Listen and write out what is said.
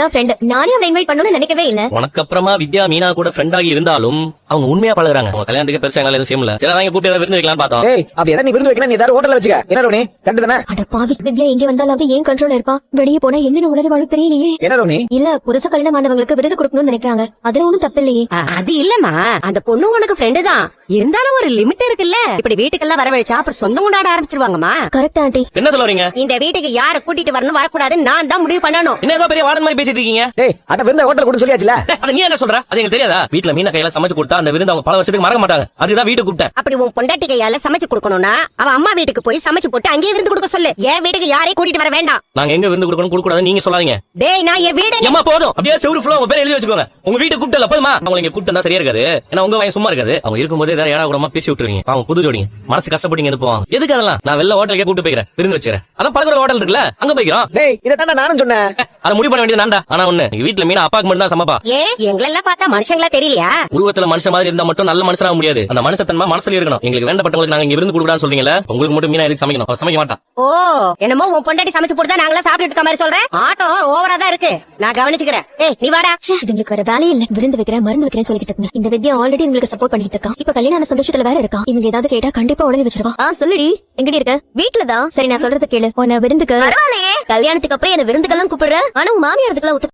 Friend நானே அவளை invite பண்ணணும்னு நினைக்கவே இல்ல. உனக்கு அப்புறமா வித்யா மீனா கூட ஃப்ரெண்ட் ஆகி இருந்தாலும் அவங்க உண்மையா பழகுறாங்க. அவங்க கல்யாணத்துக்கு பெருசா எங்களால எதுவும் செய்யல. சரி அதான் கூப்பிட்டு விருந்து வைக்கலாம் பார்த்தோம். ஏய் அப்படி ஏதாவது நீ விருந்து வைக்கணும், நீ ஏதாவது ஹோட்டல்ல வச்சுக்க. என்ன ரோனி கரெக்ட் தானே? அட பாவி, வித்யா எங்க வந்தாலும் ஏன் கண்ட்ரோல்ல இருப்பா? வெளியே போனா என்ன உணர்வாளு தெரியலையே. என்ன ரோனி? இல்ல புதுசா கல்யாணம் ஆனவங்களுக்கு விருது கொடுக்கணும்னு நினைக்கிறாங்க. அதுல ஒண்ணும் தப்பு இல்லையே. அது இல்லம்மா, அந்த பொண்ணு உனக்கு ஃப்ரெண்டு தான், இருந்தாலும் ஒரு லிமிட் இருக்குல்ல. இப்படி வீட்டுக்கெல்லாம் வரவழைச்சா அப்புறம் சொந்தம் கொண்டாட ஆரம்பிச்சிருவாங்கம்மா. Correct aunty. என்ன சொல்ல வரீங்க? இந்த வீட்டுக்கு யார கூட்டிட்டு வரணும் வரக்கூடாதுன்னு நான் தான் முடிவு பண்ணணும். என்ன ஏதோ பெரிய வார்டன் மாதிரி பேசிட்டு இருக்கீங்க? டேய் அத விருந்து ஹோட்டல் கூட சொல்லியாச்சுல. அத நீ என்ன சொல்ற? அது எனக்கு தெரியாதா? வீட்ல மீனா கையில சமைச்சு கொடுத்தா அந்த விருந்து அவங்க பல வருஷத்துக்கு மறக்க மாட்டாங்க. அதுதான் வீட்டுக்கு கூப்பிட்டேன். அப்படி உன் பொண்டாட்டி கையால சமைச்சு கொடுக்கணும்னா அவ அம்மா வீட்டுக்கு போய் சமைச்சு போட்டு அங்கேயே விருந்து கொடுக்க சொல்லு. என் வீட்டுக்கு யாரையும் கூட்டிட்டு வர வேண்டாம். நாங்க எங்க விருந்து கொடுக்கணும் கொடுக்க கூடாது நீங்க சொல்லாதீங்க. டேய் நான் என் வீடு ஏமா போதும். அப்படியே செவுரு ஃபுல்லா உங்க பேரை எழுதி வச்சுக்கோங்க. உங்க வீட்டுக்கு கூப்பிட்டல போதுமா? அவங்க இங்க கூப்பிட்டா சரியா இருக்காது. ஏன்னா உங்க வாய் சும்மா இருக்காது. அவங்க இருக்கும்போது ஏதாவது ஏடா கூடமா பேசி விட்டுருவீங்க. அவங்க புது ஜோடிங்க மனசு கஷ்டப்பட்டீங்க எது போவாங்க. எதுக்கு அதெல்லாம்? நான் வெள்ள ஹோட்டலுக்கே கூப்பிட்டு போய்க்கிறேன், விருந்து வச்சுக்கிறேன். அதான் பக்கத்துல ஹோட்டல் இருக்குல்ல, அங்க போய்க்கிறோம். டேய் இதைத்தான் நானும் சொன்னேன். அதை முடிவு பண்ண வேண்டியது நான்டா. ஆனா ஒண்ணு, வீட்டுல மீனா அப்பாக்கு மட்டும் தான் சமைப்பா. ஏன் எங்களெல்லாம் பார்த்தா மனுஷங்களா தெரியலையா? உருவத்துல மனுஷன் மாதிரி இருந்தா மட்டும் நல்ல மனுஷனாக முடியாது. அந்த மனுஷத்தன்மை மனசுல இருக்கணும். எங்களுக்கு வேண்டப்பட்டவங்களுக்கு நாங்க இங்க விருந்து கொடுக்கலாம்னு சொல்றீங்களா? உங்களுக்கு மட்டும் மீனா எதுக்கு சமைக்கணும்? அவ சமைக்க மாட்டான். ஓ என்னமோ உன் பொண்டாட்டி சமைச்சு போட்டு நாங்களா சாப்பிட்டு இருக்க மாதிரி சொல்றேன். ஆட்டோ ஓவரா தான் இருக்கு, நான் கவனிச்சுக்கிறேன். ஏய் நீ வாடா. இதுங்களுக்கு வேற வேலையே இல்ல. விருந்து வைக்கிறேன் மருந்து வைக்கிறேன் சொல்லிட்டு இருந்தேன். இந்த வித்யா ஆல்ரெடி உங்களுக்கு சப்போர்ட் பண்ணிட்டு இருக்கான். இப்ப கல்யாண சந்தோஷத்துல வேற இருக்கான். இவங்க ஏதாவது கேட்டா கண்டிப்பா உடனே வச்சிருவா. சொல்லுடி, எங்கடி இருக்க? வீட்டுலதான். சரி நான் சொல்றது கேளு. உன்ன விருந்துக்கு கல்யாணத்துக்கு அப்புறம் என்ன விருந்துக்கெல்லாம் கூப்பிடுற. ஆனா உன் மாமியாரத்துக்குலாம்